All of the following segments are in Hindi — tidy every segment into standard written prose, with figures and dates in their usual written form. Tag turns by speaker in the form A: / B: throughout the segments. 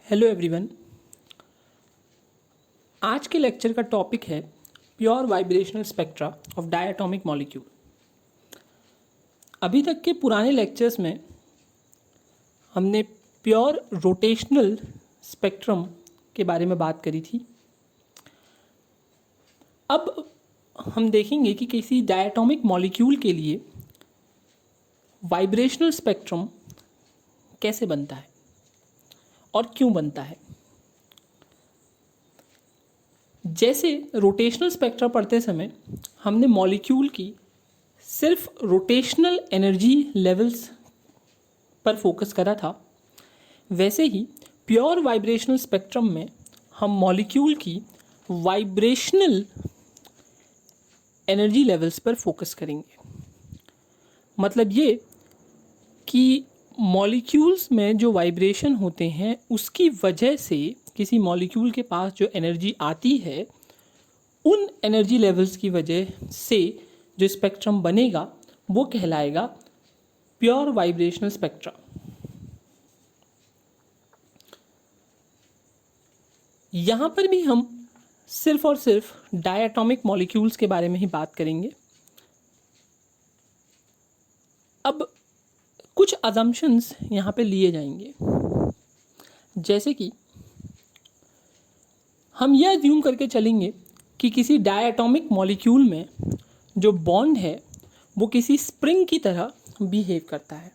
A: Hello everyone. आज के लेक्चर का टॉपिक है pure vibrational spectra of diatomic molecule. अभी तक के पुराने लेक्चर्स में हमने प्योर रोटेशनल स्पेक्ट्रम के बारे में बात करी थी। अब हम देखेंगे कि किसी डायटोमिक मॉलिक्यूल के लिए वाइब्रेशनल स्पेक्ट्रम कैसे बनता है और क्यों बनता है। जैसे रोटेशनल स्पेक्ट्रा पढ़ते समय हमने मॉलिक्यूल की सिर्फ रोटेशनल एनर्जी लेवल्स पर फोकस करा था, वैसे ही प्योर वाइब्रेशनल स्पेक्ट्रम में हम मॉलिक्यूल की वाइब्रेशनल एनर्जी लेवल्स पर फोकस करेंगे। मतलब ये कि मॉलिक्यूल्स में जो वाइब्रेशन होते हैं उसकी वजह से किसी मॉलिक्यूल के पास जो एनर्जी आती है, उन एनर्जी लेवल्स की वजह से जो स्पेक्ट्रम बनेगा वो कहलाएगा प्योर वाइब्रेशनल स्पेक्ट्रा। यहाँ पर भी हम सिर्फ और सिर्फ डायटोमिक मॉलिक्यूल्स के बारे में ही बात करेंगे। अब कुछ अजम्पशंस यहाँ पे लिए जाएंगे, जैसे कि हम यह अज्यूम करके चलेंगे कि किसी डायटोमिक मॉलिक्यूल में जो बॉन्ड है वो किसी स्प्रिंग की तरह बिहेव करता है,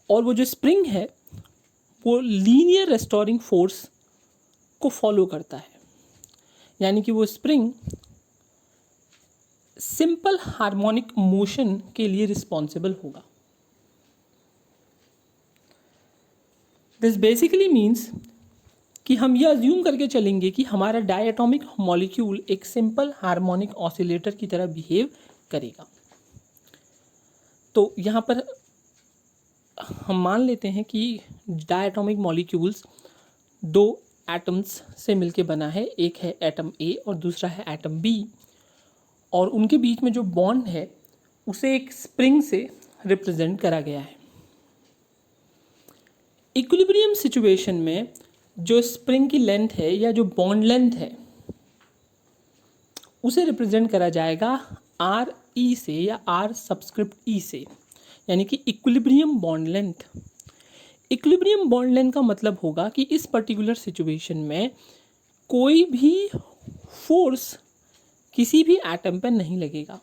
A: और वो जो स्प्रिंग है वो लीनियर रेस्टोरिंग फोर्स को फॉलो करता है। यानी कि वो स्प्रिंग सिंपल हार्मोनिक मोशन के लिए रिस्पॉन्सिबल होगा। दिस बेसिकली मीन्स कि हम यह अज्यूम करके चलेंगे कि हमारा डायटोमिक मॉलिक्यूल एक सिंपल हार्मोनिक ऑसिलेटर की तरह बिहेव करेगा। तो यहाँ पर हम मान लेते हैं कि डायटोमिक मॉलिक्यूल्स दो एटम्स से मिलके बना है। एक है एटम ए और दूसरा है एटम बी, और उनके बीच में जो बॉन्ड है उसे एक स्प्रिंग से रिप्रेजेंट करा गया है। इक्विलिब्रियम सिचुएशन में जो स्प्रिंग की लेंथ है या जो बॉन्ड लेंथ है उसे रिप्रेजेंट करा जाएगा आर ई से या आर सब्सक्रिप्ट ई से, यानी कि equilibrium bond length. Equilibrium bond length का मतलब होगा कि इस पर्टिकुलर सिचुएशन में कोई भी फोर्स किसी भी एटम पर नहीं लगेगा।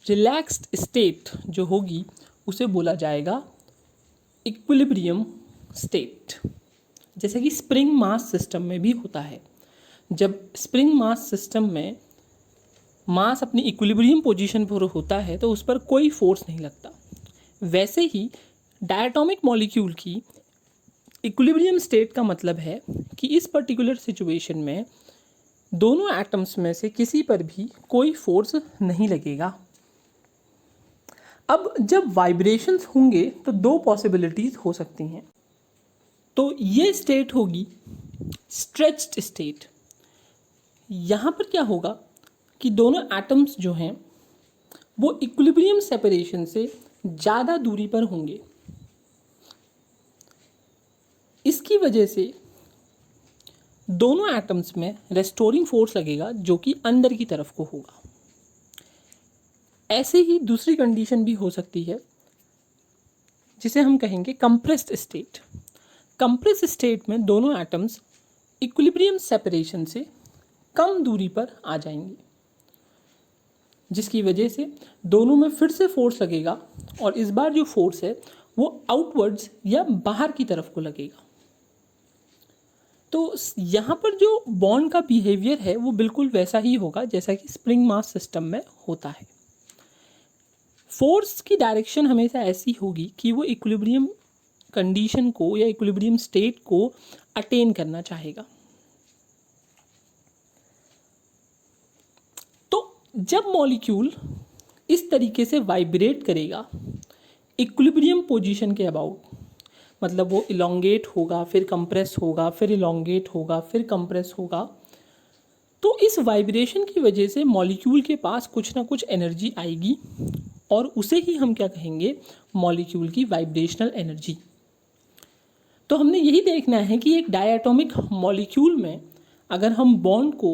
A: रिलैक्स्ड स्टेट जो होगी उसे बोला जाएगा इक्विलिब्रियम स्टेट। जैसे कि स्प्रिंग मास सिस्टम में भी होता है। जब स्प्रिंग मास सिस्टम में मास अपनी इक्विलिब्रियम पोजीशन पर होता है तो उस पर कोई फोर्स नहीं लगता। वैसे ही डायटोमिक मॉलिक्यूल की इक्विलिब्रियम स्टेट का मतलब है कि इस पर्टिकुलर सिचुएशन में दोनों एटम्स में से किसी पर भी कोई फोर्स नहीं लगेगा। अब जब वाइब्रेशंस होंगे तो दो पॉसिबिलिटीज़ हो सकती हैं। तो ये स्टेट होगी स्ट्रेच्ड स्टेट। यहाँ पर क्या होगा कि दोनों एटम्स जो हैं वो इक्विलिब्रियम सेपरेशन से ज़्यादा दूरी पर होंगे। इसकी वजह से दोनों एटम्स में रेस्टोरिंग फोर्स लगेगा जो कि अंदर की तरफ को होगा। ऐसे ही दूसरी कंडीशन भी हो सकती है जिसे हम कहेंगे कंप्रेस्ड स्टेट। कंप्रेस्ड स्टेट में दोनों एटम्स इक्विलिब्रियम सेपरेशन से कम दूरी पर आ जाएंगे, जिसकी वजह से दोनों में फिर से फोर्स लगेगा, और इस बार जो फोर्स है वो आउटवर्ड्स या बाहर की तरफ को लगेगा। तो यहाँ पर जो बॉन्ड का बिहेवियर है वो बिल्कुल वैसा ही होगा जैसा कि स्प्रिंग मास सिस्टम में होता है। फोर्स की डायरेक्शन हमेशा ऐसी होगी कि वो इक्विलिब्रियम कंडीशन को या इक्विलिब्रियम स्टेट को अटेन करना चाहेगा। तो जब मॉलिक्यूल इस तरीके से वाइब्रेट करेगा इक्विलिब्रियम पोजीशन के अबाउट, मतलब वो इलोंगेट होगा, फिर कंप्रेस होगा, फिर इलोंगेट होगा, फिर कंप्रेस होगा, तो इस वाइब्रेशन की वजह से मॉलिक्यूल के पास कुछ ना कुछ एनर्जी आएगी, और उसे ही हम क्या कहेंगे, मॉलिक्यूल की वाइब्रेशनल एनर्जी। तो हमने यही देखना है कि एक डायटोमिक मॉलिक्यूल में अगर हम बॉन्ड को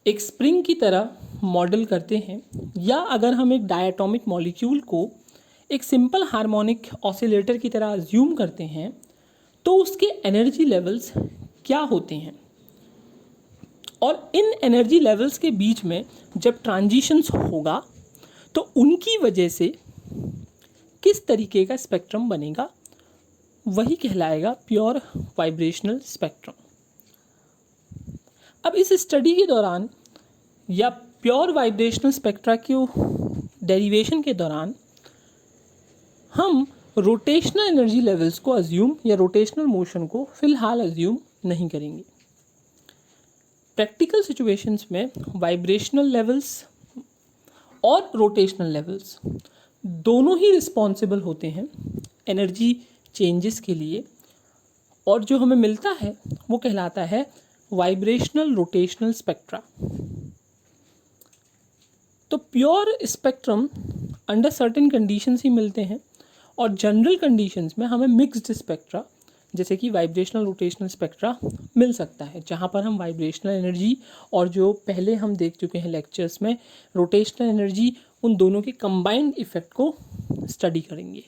A: एक स्प्रिंग की तरह मॉडल करते हैं या अगर हम एक डायटोमिक मॉलिक्यूल को एक सिंपल हार्मोनिक ऑसिलेटर की तरह अज्यूम करते हैं तो उसके एनर्जी लेवल्स क्या होते हैं और इन एनर्जी लेवल्स के बीच में जब ट्रांजिशंस होगा तो उनकी वजह से किस तरीके का स्पेक्ट्रम बनेगा, वही कहलाएगा प्योर वाइब्रेशनल स्पेक्ट्रम। अब इस स्टडी के दौरान या प्योर वाइब्रेशनल स्पेक्ट्रा के डेरिवेशन के दौरान हम रोटेशनल एनर्जी लेवल्स को अज्यूम या रोटेशनल मोशन को फिलहाल अज्यूम नहीं करेंगे। प्रैक्टिकल सिचुएशंस में वाइब्रेशनल लेवल्स और रोटेशनल लेवल्स दोनों ही रिस्पॉन्सिबल होते हैं एनर्जी चेंजेस के लिए, और जो हमें मिलता है वो कहलाता है वाइब्रेशनल रोटेशनल स्पेक्ट्रा। तो pure spectrum under certain conditions ही मिलते हैं और जनरल कंडीशंस में हमें मिक्स्ड स्पेक्ट्रा जैसे कि वाइब्रेशनल रोटेशनल स्पेक्ट्रा मिल सकता है, जहाँ पर हम वाइब्रेशनल एनर्जी और जो पहले हम देख चुके हैं लेक्चर्स में रोटेशनल एनर्जी, उन दोनों के कंबाइंड इफेक्ट को स्टडी करेंगे।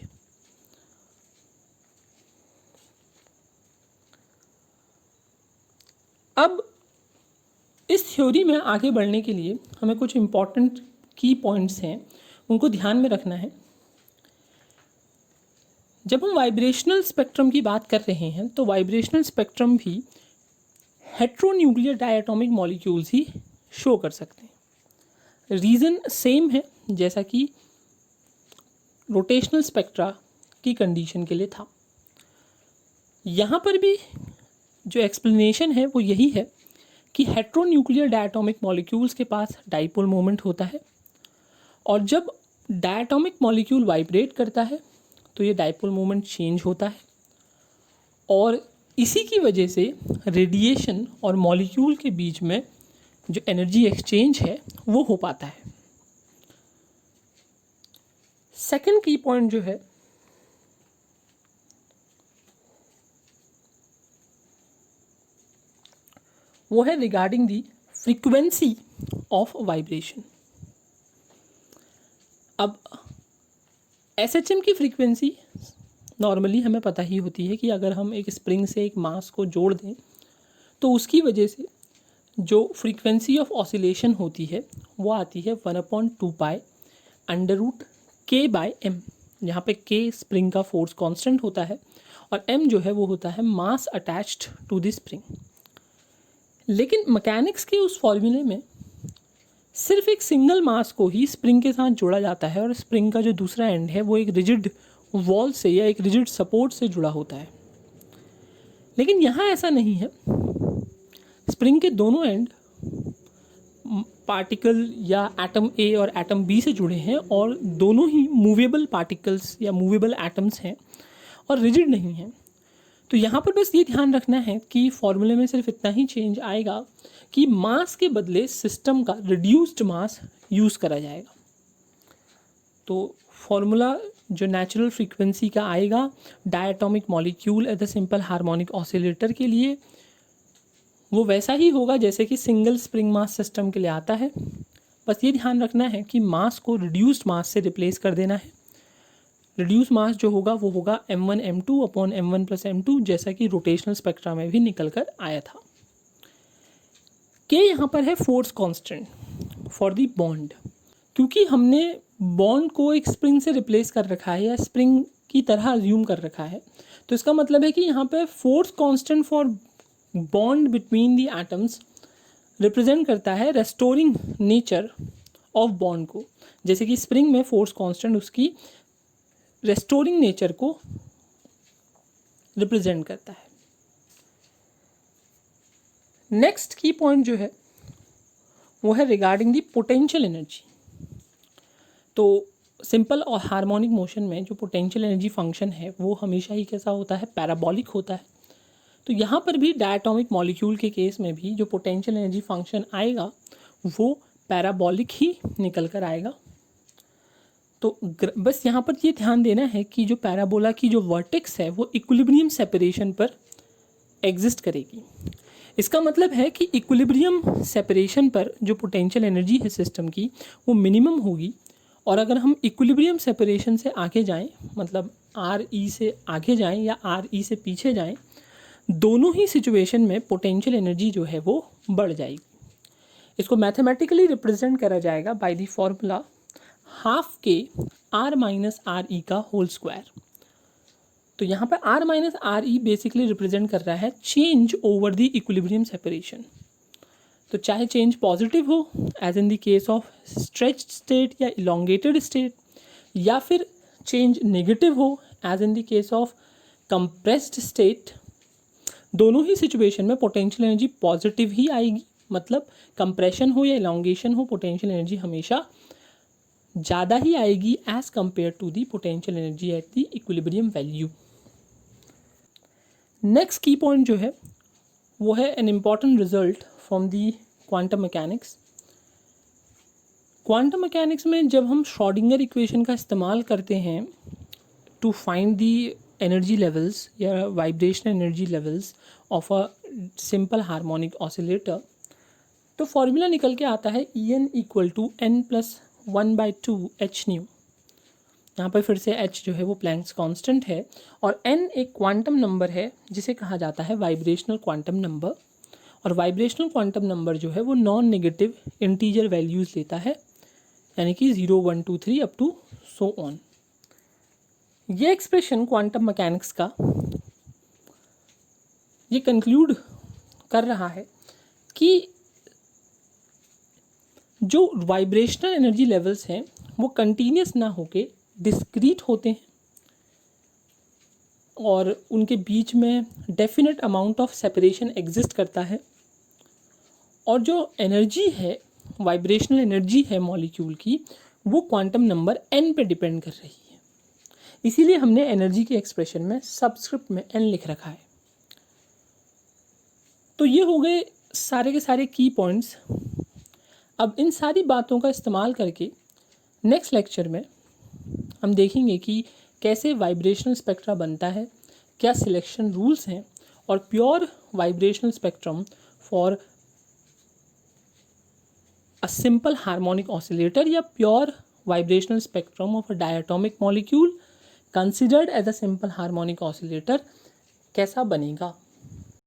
A: अब इस थ्योरी में आगे बढ़ने के लिए हमें कुछ इम्पॉर्टेंट की पॉइंट्स हैं, उनको ध्यान में रखना है। जब हम वाइब्रेशनल स्पेक्ट्रम की बात कर रहे हैं तो वाइब्रेशनल स्पेक्ट्रम भी हेट्रोन्यूक्लियर डायटोमिक मॉलिक्यूल्स ही शो कर सकते हैं। रीज़न सेम है जैसा कि रोटेशनल स्पेक्ट्रा की कंडीशन के लिए था। यहाँ पर भी जो एक्सप्लेनेशन है वो यही है कि हेट्रोन्यूक्लियर डायटोमिक मॉलिक्यूल्स के पास डाइपोल मोमेंट होता है और जब डायटोमिक मॉलिक्यूल वाइब्रेट करता है तो ये डाइपोल मोमेंट चेंज होता है और इसी की वजह से रेडिएशन और मॉलिक्यूल के बीच में जो एनर्जी एक्सचेंज है वो हो पाता है। सेकंड की पॉइंट जो है वो है regarding the frequency of vibration. अब एसएचएम की फ्रीक्वेंसी नॉर्मली हमें पता ही होती है कि अगर हम एक स्प्रिंग से एक मास को जोड़ दें तो उसकी वजह से जो फ्रीक्वेंसी ऑफ ऑसिलेशन होती है वो आती है 1/2π √k/m, जहाँ पे k स्प्रिंग का फोर्स कांस्टेंट होता है और m जो है वो होता है मास अटैच्ड टू द स्प्रिंग। लेकिन मैकेनिक्स के उस फॉर्मूले में सिर्फ एक सिंगल मास को ही स्प्रिंग के साथ जोड़ा जाता है और स्प्रिंग का जो दूसरा एंड है वो एक रिजिड वॉल से या एक रिजिड सपोर्ट से जुड़ा होता है। लेकिन यहाँ ऐसा नहीं है, स्प्रिंग के दोनों एंड पार्टिकल या एटम ए और एटम बी से जुड़े हैं और दोनों ही मूवेबल पार्टिकल्स या मूवेबल एटम्स हैं और रिजिड नहीं हैं। तो यहाँ पर बस ये ध्यान रखना है कि फॉर्मूले में सिर्फ इतना ही चेंज आएगा कि मास के बदले सिस्टम का रिड्यूस्ड मास यूज़ करा जाएगा। तो फॉर्मूला जो नेचुरल फ्रीक्वेंसी का आएगा diatomic molecule at the simple harmonic oscillator के लिए वो वैसा ही होगा जैसे कि सिंगल स्प्रिंग मास सिस्टम के लिए आता है। बस ये ध्यान रखना है कि मास को रिड्यूस्ड मास से रिप्लेस कर देना है। रिड्यूस मास जो होगा वो होगा m1 m2 upon m1 + m2, जैसा कि रोटेशनल स्पेक्ट्रा में भी निकल कर आया था। के यहाँ पर है force constant for the bond, क्योंकि हमने बॉन्ड को एक स्प्रिंग से रिप्लेस कर रखा है या स्प्रिंग की तरह अज्यूम कर रखा है, तो इसका मतलब है कि यहाँ पे force constant for bond between the atoms represent करता है रेस्टोरिंग नेचर ऑफ बॉन्ड को। जैसे कि स्प्रिंग में फोर्स कांस्टेंट उसकी रेस्टोरिंग नेचर को रिप्रेजेंट करता है। नेक्स्ट की पॉइंट जो है वो है रिगार्डिंग दी पोटेंशियल एनर्जी। तो सिंपल और हार्मोनिक मोशन में जो पोटेंशियल एनर्जी फंक्शन है वो हमेशा ही कैसा होता है, पैराबोलिक होता है। तो यहाँ पर भी डायटोमिक मॉलिक्यूल के केस में भी जो पोटेंशियल एनर्जी फंक्शन आएगा वो पैराबोलिक ही निकल कर आएगा। तो बस यहाँ पर ये ध्यान देना है कि जो पैराबोला की जो वर्टेक्स है वो इक्विलिब्रियम सेपरेशन पर एग्जिस्ट करेगी। इसका मतलब है कि इक्विलिब्रियम सेपरेशन पर जो पोटेंशियल एनर्जी है सिस्टम की वो मिनिमम होगी, और अगर हम इक्विलिब्रियम सेपरेशन से आगे जाएं, मतलब आर ई से आगे जाएं या आर ई से पीछे जाएं, दोनों ही सिचुएशन में पोटेंशियल एनर्जी जो है वो बढ़ जाएगी। इसको मैथमेटिकली रिप्रेजेंट करा जाएगा बाय द फॉर्मूला हाफ के आर माइनस आर ई का होल स्क्वायर। तो यहाँ पर r minus r e basically represent कर रहा है change over the equilibrium separation. तो चाहे चेंज पॉजिटिव हो as in the case of stretched state या इलोंगेटेड स्टेट, या फिर चेंज नेगेटिव हो as in the case of compressed state, दोनों ही सिचुएशन में पोटेंशियल एनर्जी पॉजिटिव ही आएगी। मतलब कंप्रेशन हो या इलोंगेशन हो, पोटेंशियल एनर्जी हमेशा ज़्यादा ही आएगी as compare to the potential energy at the equilibrium value. Next key point जो है वो है an important result from the quantum mechanics. Quantum mechanics में जब हम श्रोडिंगर इक्वेशन का इस्तेमाल करते हैं to find the energy levels या vibrational energy levels of a simple harmonic oscillator, तो फॉर्मूला निकल के आता है En equal to n plus 1/2 h nu. यहाँ पर फिर से h जो है वो प्लैंक्स कांस्टेंट है, और n एक क्वांटम नंबर है जिसे कहा जाता है वाइब्रेशनल क्वांटम नंबर। और वाइब्रेशनल क्वांटम नंबर जो है वो नॉन नेगेटिव इंटीजर वैल्यूज़ लेता है, यानी कि 0, 1, 2, 3 अप टू सो ऑन। ये एक्सप्रेशन क्वांटम मैकेनिक्स का ये कंक्लूड कर रहा है कि जो वाइब्रेशनल एनर्जी लेवल्स हैं वो कंटिन्यूस ना होके डिस्क्रीट होते हैं, और उनके बीच में definite amount of separation exist करता है। और जो एनर्जी है, वाइब्रेशनल एनर्जी है मॉलिक्यूल की, वो क्वांटम नंबर n पे डिपेंड कर रही है। इसीलिए हमने एनर्जी के एक्सप्रेशन में सबस्क्रिप्ट में n लिख रखा है। तो ये हो गए सारे के सारे की पॉइंट्स। अब इन सारी बातों का इस्तेमाल करके नेक्स्ट लेक्चर में हम देखेंगे कि कैसे वाइब्रेशनल स्पेक्ट्रा बनता है, क्या सिलेक्शन रूल्स हैं, और pure vibrational spectrum for a simple harmonic oscillator या pure vibrational spectrum of a diatomic molecule considered as a simple harmonic oscillator कैसा बनेगा।